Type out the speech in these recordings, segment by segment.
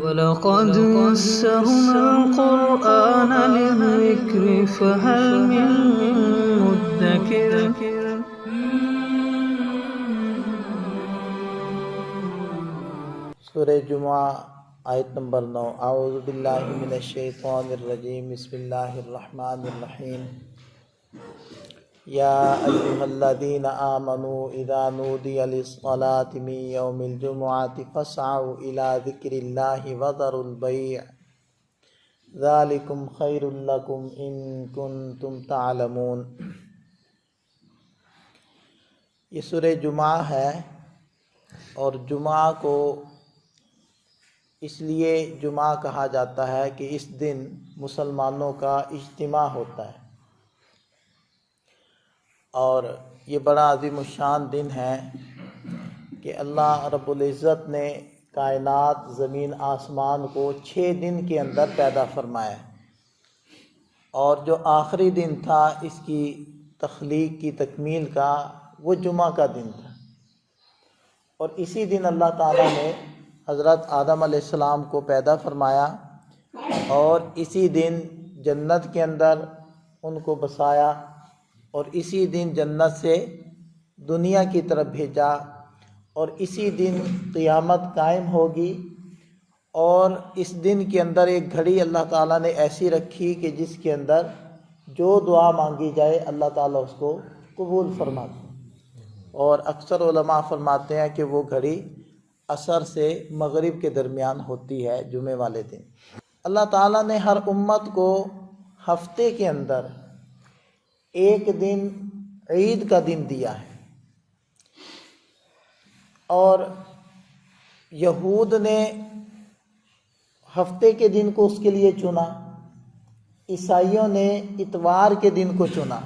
وَلَقَدْ يَسَّرْنَا الْقُرْآنَ لِلذِّكْرِ فَهَلْ مِن مُّدَّكِرٍ۔ سورہ جمعہ آیت نمبر 9۔ اعوذ باللہ من الشیطان الرجیم، بسم اللہ الرحمن الرحیم۔ یا ایہا الذین آمنوا اذا نودی للصلاة من یوم الجمعۃ فاسعوا الی ذکر اللہ وذروا البیع ذالکم خیر لکم ان کنتم تعلمون۔ یہ سورہ جمعہ ہے، اور جمعہ کو اس لیے جمعہ کہا جاتا ہے کہ اس دن مسلمانوں کا اجتماع ہوتا ہے، اور یہ بڑا عظیم الشان دن ہے کہ اللہ رب العزت نے کائنات زمین آسمان کو 6 دن کے اندر پیدا فرمایا، اور جو آخری دن تھا اس کی تخلیق کی تکمیل کا وہ جمعہ کا دن تھا، اور اسی دن اللہ تعالیٰ نے حضرت آدم علیہ السلام کو پیدا فرمایا، اور اسی دن جنت کے اندر ان کو بسایا، اور اسی دن جنت سے دنیا کی طرف بھیجا، اور اسی دن قیامت قائم ہوگی۔ اور اس دن کے اندر ایک گھڑی اللہ تعالیٰ نے ایسی رکھی کہ جس کے اندر جو دعا مانگی جائے اللہ تعالیٰ اس کو قبول فرماتے ہیں، اور اکثر علماء فرماتے ہیں کہ وہ گھڑی عصر سے مغرب کے درمیان ہوتی ہے جمعے والے دن۔ اللہ تعالیٰ نے ہر امت کو ہفتے کے اندر ایک دن عید کا دن دیا ہے، اور یہود نے ہفتے کے دن کو اس کے لیے چنا، عیسائیوں نے اتوار کے دن کو چنا،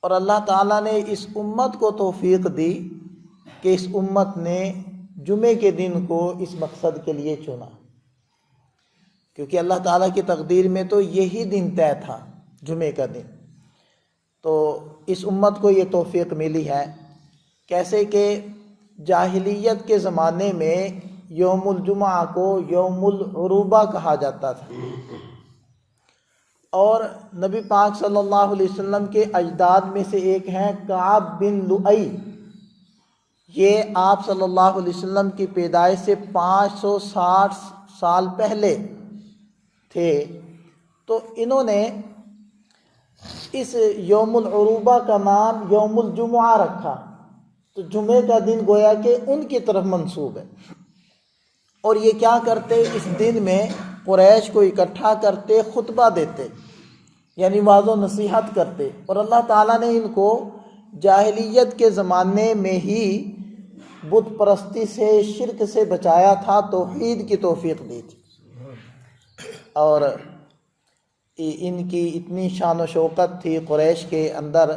اور اللہ تعالیٰ نے اس امت کو توفیق دی کہ اس امت نے جمعے کے دن کو اس مقصد کے لیے چنا، کیونکہ اللہ تعالیٰ کی تقدیر میں تو یہی دن طے تھا، جمعے کا دن۔ تو اس امت کو یہ توفیق ملی ہے۔ کیسے کہ جاہلیت کے زمانے میں یوم الجمعہ کو یوم العروبہ کہا جاتا تھا، اور نبی پاک صلی اللہ علیہ وسلم کے اجداد میں سے ایک ہیں کعب بن لؤی، یہ آپ صلی اللہ علیہ وسلم کی پیدائش سے 560 سال پہلے تھے۔ تو انہوں نے اس یوم العروبہ کا نام یوم الجمعہ رکھا، تو جمعے کا دن گویا کہ ان کی طرف منسوب ہے۔ اور یہ کیا کرتے، اس دن میں قریش کو اکٹھا کرتے، خطبہ دیتے، یعنی واعظ و نصیحت کرتے، اور اللہ تعالیٰ نے ان کو جاہلیت کے زمانے میں ہی بت پرستی سے، شرک سے بچایا تھا، توحید کی توفیق دی تھی۔ اور ان کی اتنی شان و شوکت تھی قریش کے اندر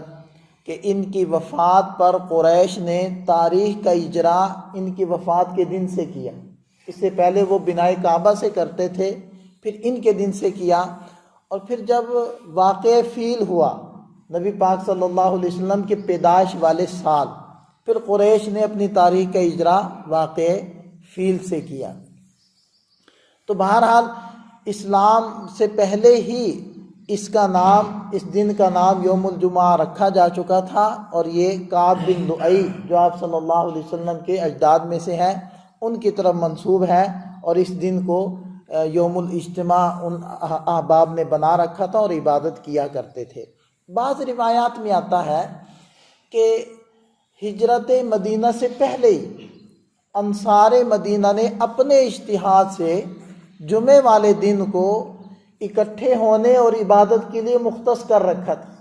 کہ ان کی وفات پر قریش نے تاریخ کا اجرا ان کی وفات کے دن سے کیا۔ اس سے پہلے وہ بنائے کعبہ سے کرتے تھے، پھر ان کے دن سے کیا، اور پھر جب واقع فیل ہوا نبی پاک صلی اللہ علیہ وسلم کے پیدائش والے سال، پھر قریش نے اپنی تاریخ کا اجرا واقع فیل سے کیا۔ تو بہرحال اسلام سے پہلے ہی اس دن کا نام یوم الجمعہ رکھا جا چکا تھا، اور یہ کعب بن لؤی جو آپ صلی اللہ علیہ وسلم کے اجداد میں سے ہیں ان کی طرف منسوب ہے، اور اس دن کو یوم الاجتماع ان احباب نے بنا رکھا تھا اور عبادت کیا کرتے تھے۔ بعض روایات میں آتا ہے کہ ہجرت مدینہ سے پہلے ہی انصار مدینہ نے اپنے اجتہاد سے جمعے والے دن کو اکٹھے ہونے اور عبادت کے لیے مختص کر رکھا تھا۔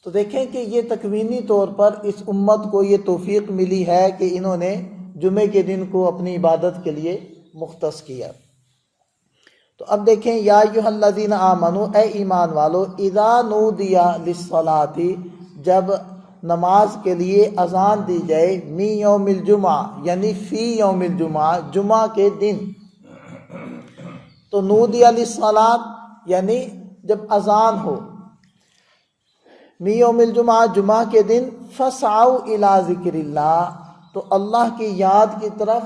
تو دیکھیں کہ یہ تکوینی طور پر اس امت کو یہ توفیق ملی ہے کہ انہوں نے جمعے کے دن کو اپنی عبادت کے لیے مختص کیا۔ تو اب دیکھیں، یا ایھا الذین آمنوا، اے ایمان والو، اذا نودی للصلاۃ، جب نماز کے لیے اذان دی جائے، من یوم الجمعہ یعنی فی یوم الجمعہ، جمعہ کے دن۔ تو نودی للصلاۃ یعنی جب اذان ہو، من یوم الجمعہ جمعہ کے دن، فاسعوا الی ذکر اللہ، تو اللہ کی یاد کی طرف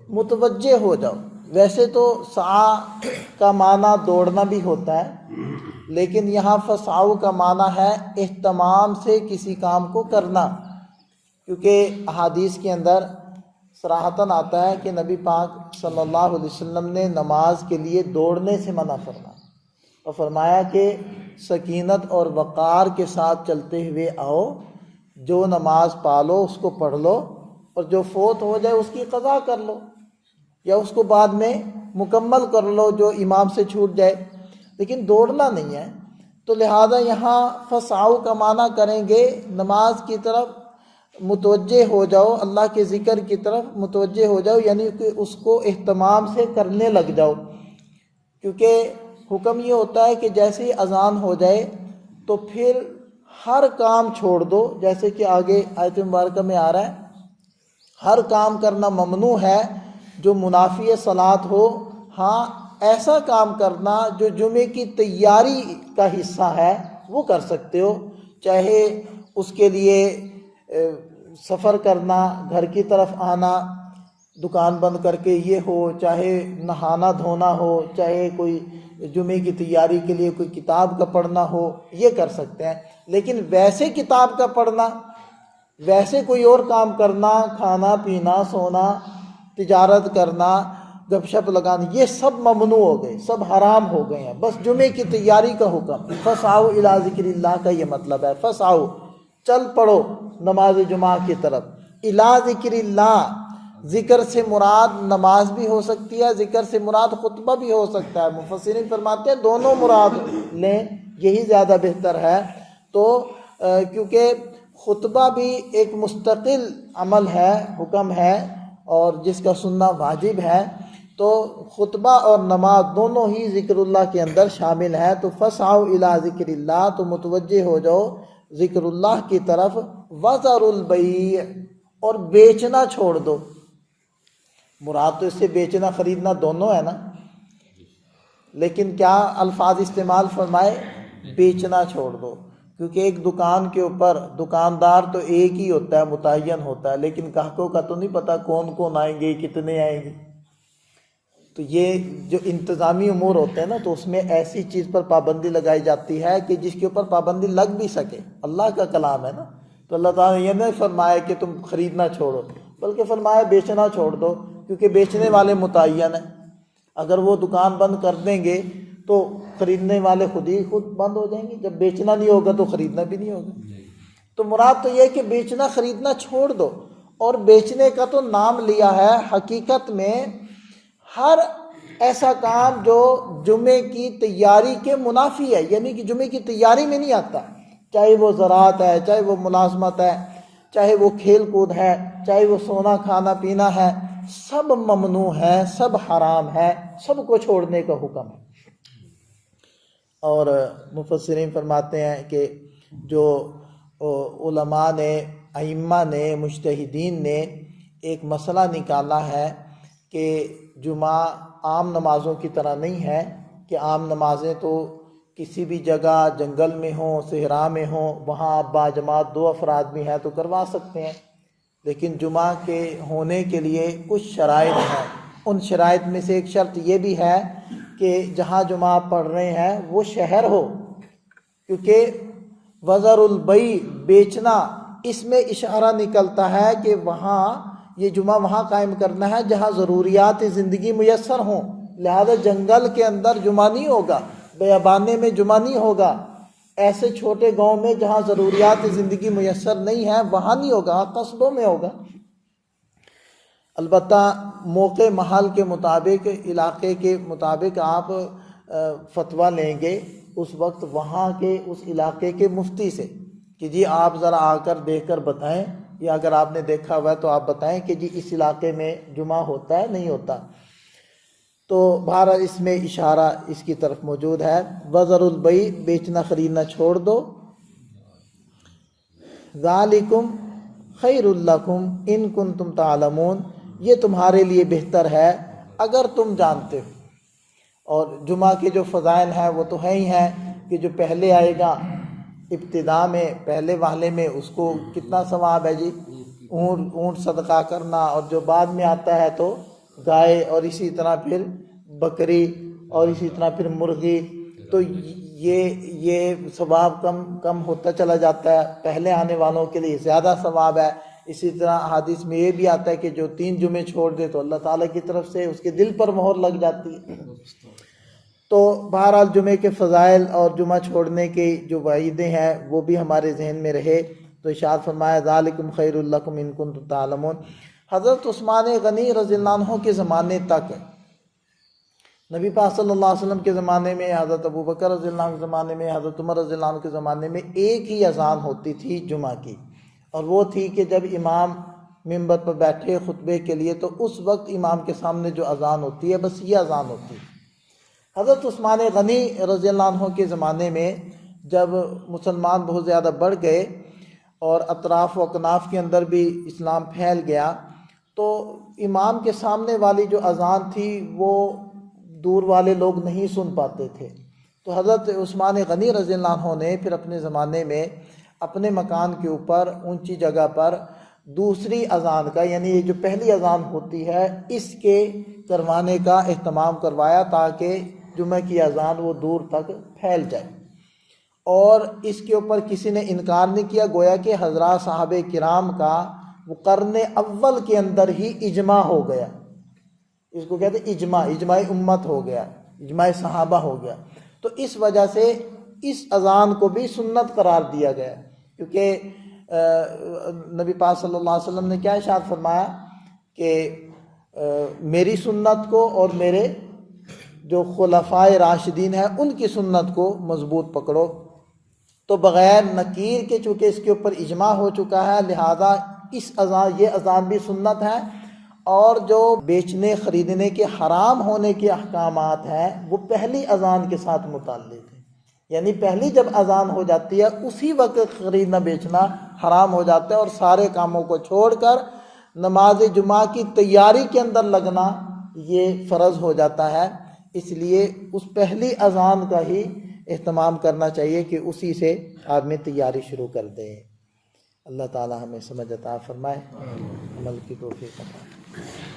متوجہ ہو جاؤ. ویسے تو سعی کا معنی دوڑنا بھی ہوتا ہے، لیکن یہاں فسعوا کا معنی ہے اہتمام سے کسی کام کو کرنا، کیونکہ احادیث کے اندر صراحتاً آتا ہے کہ نبی پاک صلی اللہ علیہ وسلم نے نماز کے لیے دوڑنے سے منع فرمایا اور فرمایا کہ سکینت اور وقار کے ساتھ چلتے ہوئے آؤ، جو نماز پالو اس کو پڑھ لو، اور جو فوت ہو جائے اس کی قضا کر لو یا اس کو بعد میں مکمل کر لو جو امام سے چھوٹ جائے، لیکن دوڑنا نہیں ہے. تو لہذا یہاں فسعوا کا معنی کریں گے نماز کی طرف متوجہ ہو جاؤ، اللہ کے ذکر کی طرف متوجہ ہو جاؤ، یعنی کہ اس کو اہتمام سے کرنے لگ جاؤ. کیونکہ حکم یہ ہوتا ہے کہ جیسے ہی اذان ہو جائے تو پھر ہر کام چھوڑ دو، جیسے کہ آگے آیت مبارکہ میں آ رہا ہے ہر کام کرنا ممنوع ہے جو منافی صلاۃ ہو. ہاں ایسا کام کرنا جو جمعے کی تیاری کا حصہ ہے وہ کر سکتے ہو، چاہے اس کے لیے سفر کرنا، گھر کی طرف آنا، دکان بند کر کے یہ ہو، چاہے نہانا دھونا ہو، چاہے کوئی جمعے کی تیاری کے لیے کوئی کتاب کا پڑھنا ہو، یہ کر سکتے ہیں. لیکن ویسے کتاب کا پڑھنا، ویسے کوئی اور کام کرنا، کھانا پینا سونا، تجارت کرنا، گپ شپ لگانا، یہ سب ممنوع ہو گئے، سب حرام ہو گئے ہیں. بس جمعے کی تیاری کا حکم، فسعوا الی ذکر اللہ کا یہ مطلب ہے. فسعوا چل پڑو نماز جمعہ کی طرف. الی ذکر اللہ، ذکر سے مراد نماز بھی ہو سکتی ہے، ذکر سے مراد خطبہ بھی ہو سکتا ہے. مفسرین فرماتے ہیں دونوں مراد لیں، یہی زیادہ بہتر ہے. تو کیونکہ خطبہ بھی ایک مستقل عمل ہے، حکم ہے، اور جس کا سننا واجب ہے، تو خطبہ اور نماز دونوں ہی ذکر اللہ کے اندر شامل ہے. تو فسعوا الی ذکر اللہ، تو متوجہ ہو جاؤ ذکر اللہ کی طرف. وذروا البیع، اور بیچنا چھوڑ دو. مراد تو اس سے بیچنا خریدنا دونوں ہے نا، لیکن کیا الفاظ استعمال فرمائے؟ بیچنا چھوڑ دو. کیونکہ ایک دکان کے اوپر دکاندار تو ایک ہی ہوتا ہے، متعین ہوتا ہے، لیکن گاہکوں کا تو نہیں پتہ کون کون آئیں گے، کتنے آئیں گے. تو یہ جو انتظامی امور ہوتے ہیں نا، تو اس میں ایسی چیز پر پابندی لگائی جاتی ہے کہ جس کے اوپر پابندی لگ بھی سکے. اللہ کا کلام ہے نا، تو اللہ تعالیٰ نے یہ نہیں فرمایا کہ تم خریدنا چھوڑو، بلکہ فرمایا بیچنا چھوڑ دو، کیونکہ بیچنے والے متعین ہیں. اگر وہ دکان بند کر دیں گے تو خریدنے والے خود بند ہو جائیں گے. جب بیچنا نہیں ہوگا تو خریدنا بھی نہیں ہوگا. تو مراد تو یہ ہے کہ بیچنا خریدنا چھوڑ دو. اور بیچنے کا تو نام لیا ہے، حقیقت میں ہر ایسا کام جو جمعے کی تیاری کے منافی ہے، یعنی کہ جمعے کی تیاری میں نہیں آتا، چاہے وہ زراعت ہے، چاہے وہ ملازمت ہے، چاہے وہ کھیل کود ہے، چاہے وہ سونا کھانا پینا ہے، سب ممنوع ہے، سب حرام ہے، سب کو چھوڑنے کا حکم ہے. اور مفسرین فرماتے ہیں کہ جو علماء نے، ائمہ نے، مجتہدین نے ایک مسئلہ نکالا ہے کہ جمعہ عام نمازوں کی طرح نہیں ہے کہ عام نمازیں تو کسی بھی جگہ جنگل میں ہوں، صحرا میں ہوں، وہاں آپ باجماعت 2 افراد بھی ہیں تو کروا سکتے ہیں. لیکن جمعہ کے ہونے کے لیے کچھ شرائط ہیں. ان شرائط میں سے ایک شرط یہ بھی ہے کہ جہاں جمعہ آپ پڑھ رہے ہیں وہ شہر ہو، کیونکہ وذر البیع، بیچنا، اس میں اشارہ نکلتا ہے کہ وہاں یہ جمعہ وہاں قائم کرنا ہے جہاں ضروریات زندگی میسر ہوں. لہذا جنگل کے اندر جمعہ نہیں ہوگا، بیابانے میں جمعہ نہیں ہوگا، ایسے چھوٹے گاؤں میں جہاں ضروریات زندگی میسر نہیں ہے وہاں نہیں ہوگا، قصبوں میں ہوگا. البتہ موقع محل کے مطابق، علاقے کے مطابق آپ فتویٰ لیں گے اس وقت وہاں کے اس علاقے کے مفتی سے کہ جی آپ ذرا آ کر دیکھ کر بتائیں، یا اگر آپ نے دیکھا ہوا ہے تو آپ بتائیں کہ جی اس علاقے میں جمعہ ہوتا ہے نہیں ہوتا. تو بہرحال اس میں اشارہ اس کی طرف موجود ہے. وذر البیع، بیچنا خریدنا چھوڑ دو. ذالکم خیر لکم ان کنتم تعلمون، یہ تمہارے لیے بہتر ہے اگر تم جانتے ہو. اور جمعہ کے جو فضائل ہیں وہ تو ہیں ہی ہیں کہ جو پہلے آئے گا ابتدا میں، پہلے والے میں، اس کو کتنا ثواب ہے جی، اونٹ صدقہ کرنا، اور جو بعد میں آتا ہے تو گائے اور اسی طرح پھر بکری اور اسی طرح پھر مرغی، تو یہ ثواب کم ہوتا چلا جاتا ہے، پہلے آنے والوں کے لیے زیادہ ثواب ہے۔ اسی طرح حدیث میں یہ بھی آتا ہے کہ جو 3 جمعے چھوڑ دے تو اللہ تعالیٰ کی طرف سے اس کے دل پر مہر لگ جاتی ہے۔ تو بہرحال جمعے کے فضائل اور جمعہ چھوڑنے کی جو وعیدیں ہیں وہ بھی ہمارے ذہن میں رہے۔ تو ارشاد فرمایا ذالکم خیر لکم ان کنتم تعلمون۔ حضرت عثمان غنی رضی اللہ عنہ کے زمانے تک، نبی پاک صلی اللہ علیہ وسلم کے زمانے میں، حضرت ابو بکر رضی اللہ عنہ کے زمانے میں، حضرت عمر رضی اللہ عنہ کے زمانے میں ایک ہی اذان ہوتی تھی جمعہ کی، اور وہ تھی کہ جب امام منبر پر بیٹھے خطبے کے لیے تو اس وقت امام کے سامنے جو اذان ہوتی ہے بس یہ اذان ہوتی ہے۔ حضرت عثمان غنی رضی اللہ عنہ کے زمانے میں جب مسلمان بہت زیادہ بڑھ گئے اور اطراف و اکناف کے اندر بھی اسلام پھیل گیا، تو امام کے سامنے والی جو اذان تھی وہ دور والے لوگ نہیں سن پاتے تھے۔ تو حضرت عثمان غنی رضی اللہ عنہ نے پھر اپنے زمانے میں اپنے مکان کے اوپر اونچی جگہ پر دوسری اذان کا، یعنی یہ جو پہلی اذان ہوتی ہے اس کے کروانے کا اہتمام کروایا تاکہ جمعہ کی اذان وہ دور تک پھیل جائے، اور اس کے اوپر کسی نے انکار نہیں کیا، گویا کہ حضرات صحابہ کرام کا وہ قرن اول کے اندر ہی اجماع ہو گیا۔ اس کو کہتے ہیں اجماع امت ہو گیا، اجماع صحابہ ہو گیا۔ تو اس وجہ سے اس اذان کو بھی سنت قرار دیا گیا، کیونکہ نبی پاک صلی اللہ علیہ وسلم نے کیا ارشاد فرمایا کہ میری سنت کو اور میرے جو خلفائے راشدین ہیں ان کی سنت کو مضبوط پکڑو۔ تو بغیر نکیر کے چونکہ اس کے اوپر اجماع ہو چکا ہے، لہذا یہ اذان بھی سنت ہے، اور جو بیچنے خریدنے کے حرام ہونے کے احکامات ہیں وہ پہلی اذان کے ساتھ متعلق ہیں، یعنی پہلی جب اذان ہو جاتی ہے اسی وقت خریدنا بیچنا حرام ہو جاتا ہے، اور سارے کاموں کو چھوڑ کر نماز جمعہ کی تیاری کے اندر لگنا یہ فرض ہو جاتا ہے۔ اس لیے اس پہلی اذان کا ہی اہتمام کرنا چاہیے کہ اسی سے آدمی تیاری شروع کر دے۔ اللہ تعالی ہمیں سمجھ عطا فرمائے، عمل کی توفیق عطا فرمائے۔